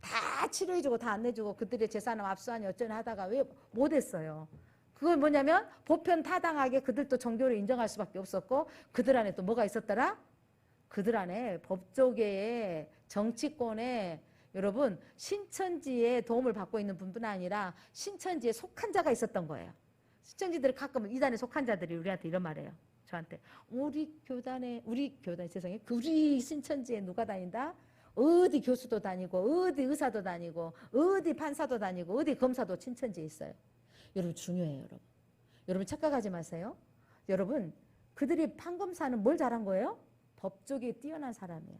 S2: 다 치료해주고 다 안 내주고 그들의 재산을 압수하니 어쩌나 하다가 왜 못했어요. 그건 뭐냐면 보편 타당하게 그들도 종교를 인정할 수밖에 없었고 그들 안에 또 뭐가 있었더라? 그들 안에 법조계에 정치권에 여러분 신천지의 도움을 받고 있는 분뿐 아니라 신천지에 속한 자가 있었던 거예요. 신천지들이 가끔 이단에 속한 자들이 우리한테 이런 말해요. 저한테 우리 세상에 우리 신천지에 누가 다닌다? 어디 교수도 다니고 어디 의사도 다니고 어디 판사도 다니고 어디 검사도 신천지에 있어요. 여러분 중요해요. 여러분. 여러분 착각하지 마세요. 여러분 그들이 판검사는 뭘 잘한 거예요? 법조계에 뛰어난 사람이에요.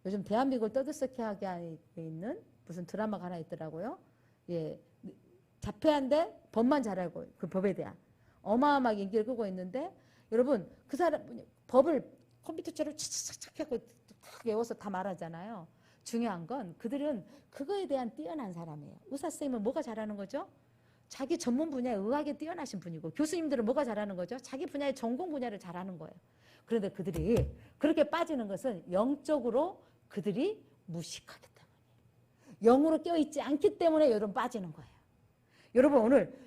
S2: 요즘 대한민국을 떠들썩하게 하고 있는 무슨 드라마가 하나 있더라고요. 예, 자폐한데 법만 잘 알고 그 법에 대한 어마어마하게 인기를 끌고 있는데 여러분 그 사람 법을 컴퓨터처럼 착착착 하고 딱 외워서 다 말하잖아요. 중요한 건 그들은 그거에 대한 뛰어난 사람이에요. 의사 선생님은 뭐가 잘하는 거죠? 자기 전문 분야에 의학에 뛰어나신 분이고 교수님들은 뭐가 잘하는 거죠? 자기 분야의 전공 분야를 잘하는 거예요. 그런데 그들이 그렇게 빠지는 것은 영적으로 그들이 무식하기 때문에 영으로 껴있지 않기 때문에 여러분 빠지는 거예요. 여러분 오늘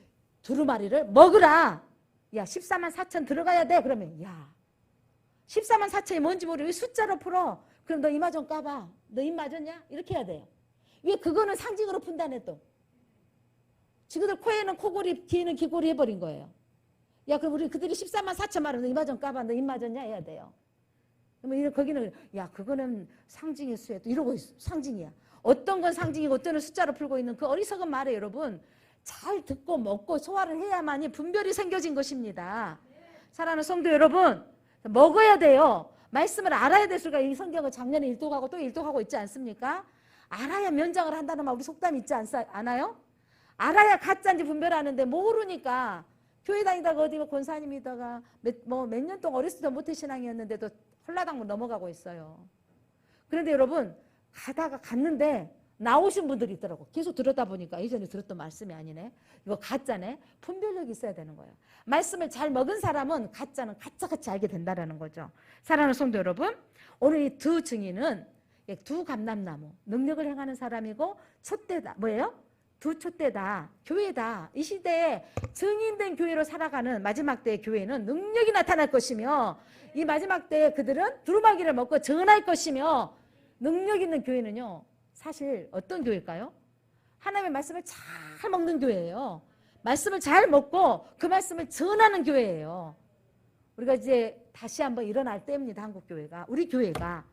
S2: 두루마리를 먹으라. 야 14만 4천 들어가야 돼. 그러면 야 14만 4천이 뭔지 모르고 왜 숫자로 풀어. 그럼 너 이마 좀 까봐. 너 입 맞았냐? 이렇게 해야 돼요. 왜 그거는 상징으로 푼다네 또. 지그들 코에는 코골이 귀에는 귀골이 해버린 거예요. 야 그럼 우리 그들이 14만 4천 말은 너 이마 좀 까봐. 너 입 맞았냐? 해야 돼요. 그러면 거기는 야 그거는 상징의 수에 또 이러고 있어. 상징이야. 어떤 건 상징이고 어떤 건 숫자로 풀고 있는 그 어리석은 말에 여러분 잘 듣고 먹고 소화를 해야만이 분별이 생겨진 것입니다. 사랑하는 성도 여러분 먹어야 돼요. 말씀을 알아야 될 수가 이 성경을 작년에 일독하고 또 일독하고 있지 않습니까? 알아야 면장을 한다는 말 우리 속담 있지 않아요? 알아야 가짜인지 분별하는데 모르니까 교회 다니다가 어디 권사님이다가 몇 년 동안 어렸을 때 모태신앙이었는데도 홀라당물 넘어가고 있어요. 그런데 여러분 갔는데 나오신 분들이 있더라고. 계속 들었다 보니까 예전에 들었던 말씀이 아니네. 이거 가짜네. 분별력이 있어야 되는 거예요. 말씀을 잘 먹은 사람은 가짜는 가짜같이 알게 된다는 거죠. 사랑하는 성도 여러분, 오늘 이 두 증인은 두 감람나무, 능력을 행하는 사람이고 촛대다. 뭐예요? 두 촛대다. 교회다. 이 시대에 증인된 교회로 살아가는 마지막 때의 교회는 능력이 나타날 것이며 이 마지막 때에 그들은 두루마기를 먹고 전할 것이며 능력 있는 교회는요. 사실 어떤 교회일까요? 하나님의 말씀을 잘 먹는 교회예요. 말씀을 잘 먹고 그 말씀을 전하는 교회예요. 우리가 이제 다시 한번 일어날 때입니다. 한국교회가. 우리 교회가.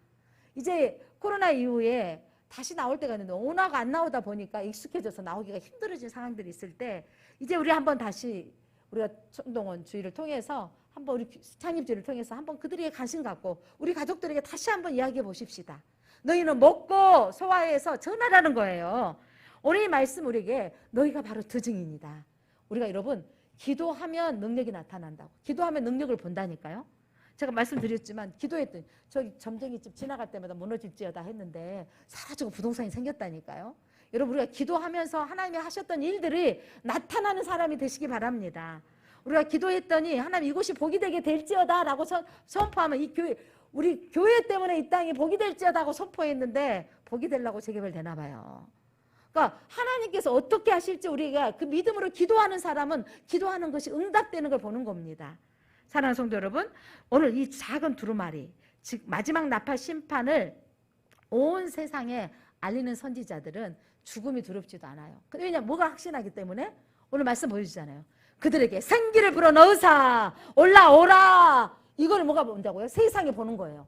S2: 이제 코로나 이후에 다시 나올 때가 있는데 워낙 안 나오다 보니까 익숙해져서 나오기가 힘들어진 상황들이 있을 때 이제 우리 한번 다시 우리가 청동원 주의를 통해서 한번 우리 창립주의를 통해서 한번 그들에게 관심 갖고 우리 가족들에게 다시 한번 이야기해 보십시다. 너희는 먹고 소화해서 전하라는 거예요. 오늘 이 말씀 우리에게 너희가 바로 두 증인이다. 우리가 여러분 기도하면 능력이 나타난다고. 기도하면 능력을 본다니까요. 제가 말씀드렸지만 기도했더니 저기 점쟁이집 지나갈 때마다 무너질지어다 했는데 사라지고 부동산이 생겼다니까요. 여러분 우리가 기도하면서 하나님이 하셨던 일들이 나타나는 사람이 되시기 바랍니다. 우리가 기도했더니 하나님 이곳이 복이 되게 될지어다 라고 선포하면 이 교회 우리 교회 때문에 이 땅이 복이 될지어다 하고 선포했는데 복이 되려고 재개발 되나 봐요. 그러니까 하나님께서 어떻게 하실지 우리가 그 믿음으로 기도하는 사람은 기도하는 것이 응답되는 걸 보는 겁니다. 사랑하는 성도 여러분, 오늘 이 작은 두루마리, 즉 마지막 나팔 심판을 온 세상에 알리는 선지자들은 죽음이 두렵지도 않아요. 왜냐하면 뭐가 확신하기 때문에 오늘 말씀 보여주잖아요. 그들에게 생기를 불어넣으사 올라오라. 이걸 뭐가 본다고요? 세상에 보는 거예요.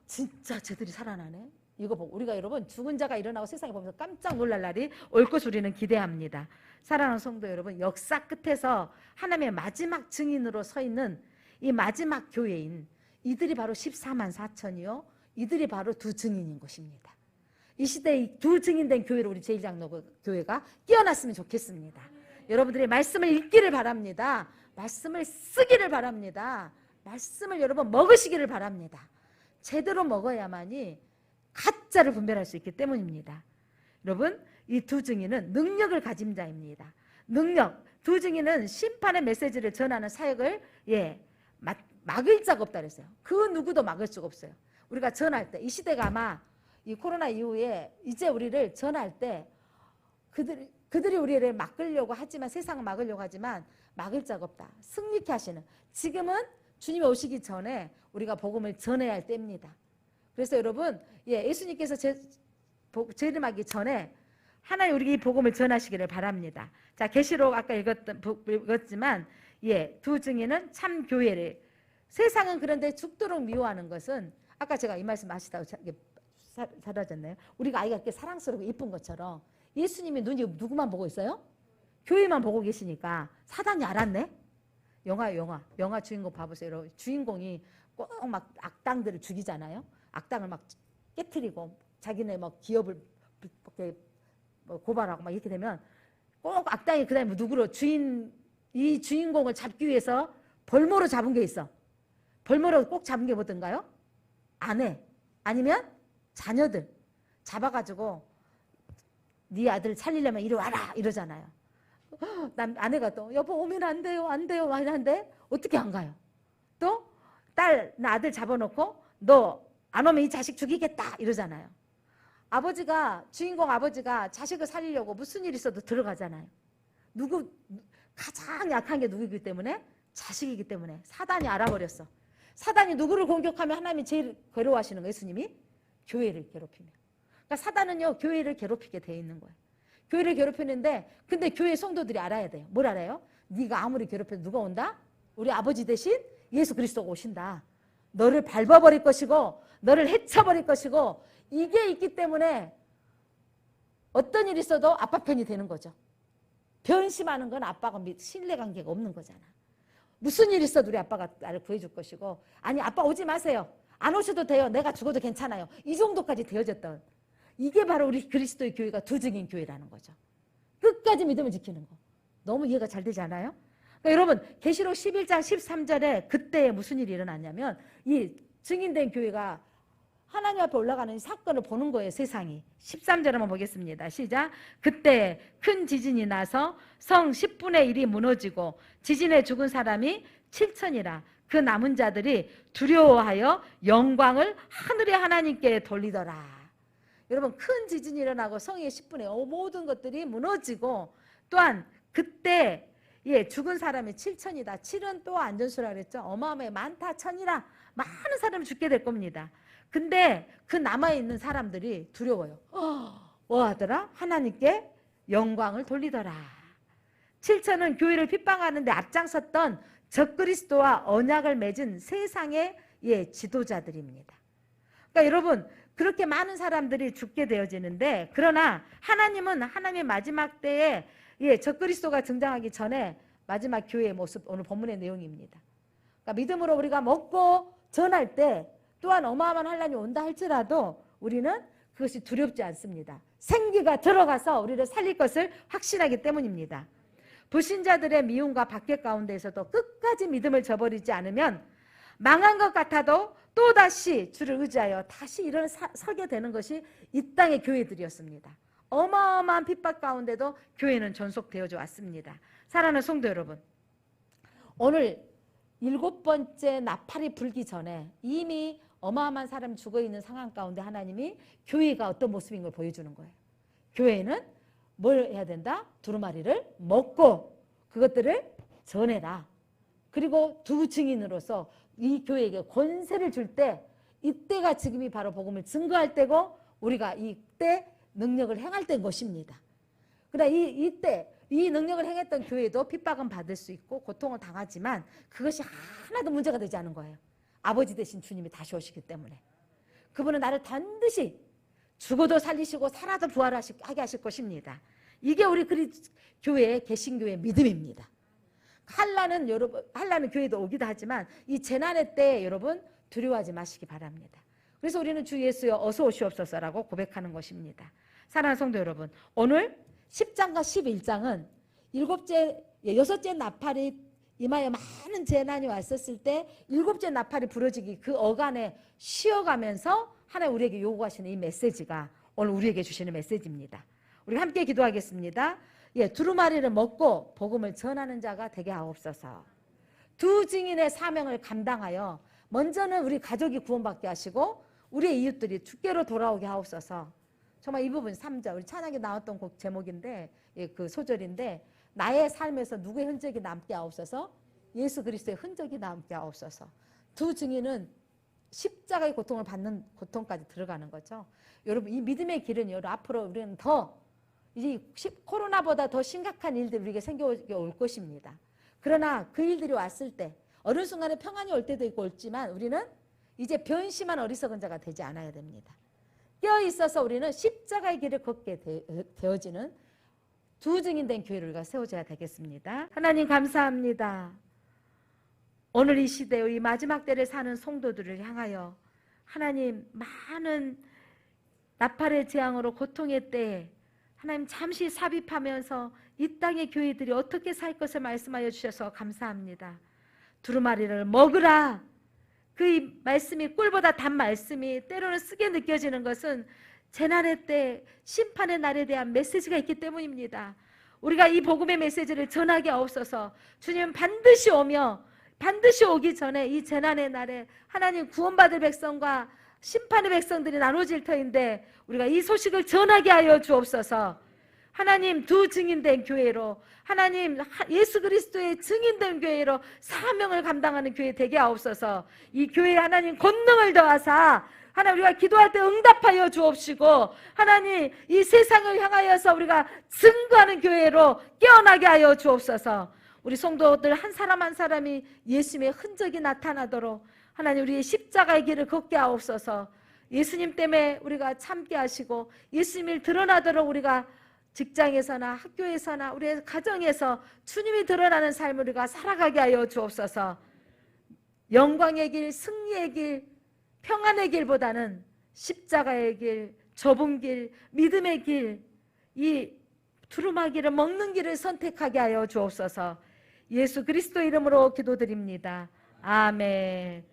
S2: 진짜 쟤들이 살아나네. 이거 보고 우리가 여러분 죽은 자가 일어나고 세상에 보면서 깜짝 놀랄 날이 올 것을 우리는 기대합니다. 사랑하는 성도 여러분, 역사 끝에서 하나님의 마지막 증인으로 서 있는 이 마지막 교회인 이들이 바로 14만 4천이요 이들이 바로 두 증인인 것입니다. 이 시대에 두 증인된 교회로 우리 제1장로교회가 깨어났으면 좋겠습니다. 여러분들이 말씀을 읽기를 바랍니다. 말씀을 쓰기를 바랍니다. 말씀을 여러분 먹으시기를 바랍니다. 제대로 먹어야만이 가짜를 분별할 수 있기 때문입니다. 여러분, 이 두 증인은 능력을 가진 자입니다. 능력. 두 증인은 심판의 메시지를 전하는 사역을 막을 자가 없다 그랬어요. 그 누구도 막을 수가 없어요. 우리가 전할 때, 이 시대가 아마 이 코로나 이후에 이제 우리를 전할 때 그들이 우리를 막으려고 하지만, 세상을 막으려고 하지만 막을 자가 없다. 승리케 하시는, 지금은 주님이 오시기 전에 우리가 복음을 전해야 할 때입니다. 그래서 여러분, 예수님께서 재림하기 전에 하나님 우리에게 이 복음을 전하시기를 바랍니다. 자, 계시록 아까 읽었지만 두 증인은 참 교회를, 세상은 그런데 죽도록 미워하는 것은, 아까 제가 이 말씀 하시다가 사라졌네요. 우리가 아이가 이렇게 사랑스럽고 이쁜 것처럼 예수님이 눈이 누구만 보고 있어요? 교회만 보고 계시니까 사단이 알았네. 영화 주인공 봐보세요. 여러분. 주인공이 꼭 막 악당들을 죽이잖아요. 악당을 막 깨트리고 자기네 막 기업을 고발하고 막 이렇게 되면 꼭 악당이 그다음에 누구로 이 주인공을 잡기 위해서 벌모로 잡은 게 있어. 벌모로 꼭 잡은 게 뭐든가요? 아내 아니면 자녀들 잡아가지고 네 아들 살리려면 이리 와라 이러잖아요. 아내가 또 여보 오면 안 돼요 많이 한데 어떻게 안 가요? 또 딸 나 아들 잡아놓고 너 안 오면 이 자식 죽이겠다 이러잖아요. 주인공 아버지가 자식을 살리려고 무슨 일 있어도 들어가잖아요. 가장 약한 게 누구이기 때문에? 자식이기 때문에. 사단이 알아버렸어. 사단이 누구를 공격하면 하나님이 제일 괴로워하시는 거예요, 예수님이? 교회를 괴롭히면. 그러니까 사단은요, 교회를 괴롭히게 돼 있는 거예요. 교회를 괴롭히는데, 근데 교회 성도들이 알아야 돼요. 뭘 알아요? 네가 아무리 괴롭혀도 누가 온다? 우리 아버지 대신 예수 그리스도가 오신다. 너를 밟아버릴 것이고 너를 해쳐버릴 것이고, 이게 있기 때문에 어떤 일이 있어도 아빠 편이 되는 거죠. 변심하는 건 아빠가 신뢰관계가 없는 거잖아. 무슨 일이 있어도 우리 아빠가 나를 구해줄 것이고, 아니 아빠 오지 마세요. 안 오셔도 돼요. 내가 죽어도 괜찮아요. 이 정도까지 되어졌던, 이게 바로 우리 그리스도의 교회가 두 증인 교회라는 거죠. 끝까지 믿음을 지키는 거. 너무 이해가 잘 되지 않아요? 그러니까 여러분, 계시록 11장 13절에 그때 무슨 일이 일어났냐면, 이 증인된 교회가 하나님 앞에 올라가는 사건을 보는 거예요, 세상이. 13절 한번 보겠습니다. 시작. 그때 큰 지진이 나서 성 10분의 1이 무너지고 지진에 죽은 사람이 7천이라. 그 남은 자들이 두려워하여 영광을 하늘의 하나님께 돌리더라. 여러분, 큰 지진이 일어나고 성의 10분의 1 모든 것들이 무너지고, 또한 그때 죽은 사람이 7천이다. 7은 또 안전수라 그랬죠. 어마어마해. 많다 천이라. 많은 사람이 죽게 될 겁니다. 근데 그 남아있는 사람들이 두려워요. 뭐 하더라? 하나님께 영광을 돌리더라. 7천은 교회를 핍박하는데 앞장섰던 적그리스도와 언약을 맺은 세상의 지도자들입니다. 그러니까 여러분, 그렇게 많은 사람들이 죽게 되어지는데, 그러나 하나님은 하나님의 마지막 때에 적그리스도가 등장하기 전에 마지막 교회의 모습, 오늘 본문의 내용입니다. 그러니까 믿음으로 우리가 먹고 전할 때 또한 어마어마한 환란이 온다 할지라도 우리는 그것이 두렵지 않습니다. 생기가 들어가서 우리를 살릴 것을 확신하기 때문입니다. 불신자들의 미움과 박해 가운데에서도 끝까지 믿음을 저버리지 않으면 망한 것 같아도 또다시 주를 의지하여 다시 서게 되는 것이 이 땅의 교회들이었습니다. 어마어마한 핍박 가운데도 교회는 전속되어져 왔습니다. 사랑하는 성도 여러분, 오늘 7번째 나팔이 불기 전에 이미 어마어마한 사람이 죽어있는 상황 가운데 하나님이 교회가 어떤 모습인 걸 보여주는 거예요. 교회는 뭘 해야 된다? 두루마리를 먹고 그것들을 전해라. 그리고 두 증인으로서 이 교회에게 권세를 줄 때, 이때가 지금이 바로 복음을 증거할 때고 우리가 이때 능력을 행할 때인 것입니다. 그러나 이때 이 능력을 행했던 교회도 핍박은 받을 수 있고 고통을 당하지만 그것이 하나도 문제가 되지 않은 거예요. 아버지 되신 주님이 다시 오시기 때문에. 그분은 나를 반드시 죽어도 살리시고 살아도 부활하게 하실 것입니다. 이게 우리 교회의 개신교회의 믿음입니다. 한란은 교회도 오기도 하지만 이 재난의 때 여러분 두려워하지 마시기 바랍니다. 그래서 우리는 주 예수여 어서 오시옵소서라고 고백하는 것입니다. 사랑하는 성도 여러분, 오늘 10장과 11장은 여섯째 나팔이 임하여 많은 재난이 왔었을 때 일곱째 나팔이 부러지기 그 어간에 쉬어가면서 하나님 우리에게 요구하시는 이 메시지가 오늘 우리에게 주시는 메시지입니다. 우리 함께 기도하겠습니다. 두루마리를 먹고 복음을 전하는 자가 되게 하옵소서. 두 증인의 사명을 감당하여 먼저는 우리 가족이 구원받게 하시고 우리의 이웃들이 주께로 돌아오게 하옵소서. 정말 이 부분 3절 우리 찬양에 나왔던 곡 제목인데 그 소절인데 나의 삶에서 누구의 흔적이 남게 하옵소서. 예수 그리스도의 흔적이 남게 하옵소서. 두 증인은 십자가의 고통을 받는 고통까지 들어가는 거죠. 여러분 이 믿음의 길은 여러분 앞으로 우리는 더 이 코로나보다 더 심각한 일들이 우리에게 생겨올 것입니다. 그러나 그 일들이 왔을 때 어느 순간에 평안이 올 때도 있고 올지만 우리는 이제 변심한 어리석은 자가 되지 않아야 됩니다. 깨어있어서 우리는 십자가의 길을 걷게 되어지는 두 증인 된 교회를 우리가 세워줘야 되겠습니다. 하나님 감사합니다. 오늘 이 시대 우리 마지막 때를 사는 성도들을 향하여 하나님 많은 나팔의 재앙으로 고통의 때에 하나님 잠시 삽입하면서 이 땅의 교회들이 어떻게 살 것을 말씀하여 주셔서 감사합니다. 두루마리를 먹으라. 그 말씀이 꿀보다 단 말씀이 때로는 쓰게 느껴지는 것은 재난의 때 심판의 날에 대한 메시지가 있기 때문입니다. 우리가 이 복음의 메시지를 전하게 하옵소서. 주님 반드시 오며 반드시 오기 전에 이 재난의 날에 하나님 구원받을 백성과 심판의 백성들이 나눠질 터인데 우리가 이 소식을 전하게 하여 주옵소서. 하나님 두 증인된 교회로 하나님 예수 그리스도의 증인된 교회로 사명을 감당하는 교회 되게 하옵소서. 이 교회에 하나님 권능을 더하사 하나님 우리가 기도할 때 응답하여 주옵시고 하나님 이 세상을 향하여서 우리가 증거하는 교회로 깨어나게 하여 주옵소서. 우리 성도들 한 사람 한 사람이 예수님의 흔적이 나타나도록 하나님 우리의 십자가의 길을 걷게 하옵소서. 예수님 때문에 우리가 참게 하시고 예수님을 드러나도록 우리가 직장에서나 학교에서나 우리의 가정에서 주님이 드러나는 삶을 우리가 살아가게 하여 주옵소서. 영광의 길, 승리의 길, 평안의 길보다는 십자가의 길, 좁은 길, 믿음의 길, 이 두루마기를 먹는 길을 선택하게 하여 주옵소서. 예수 그리스도 이름으로 기도드립니다. 아멘.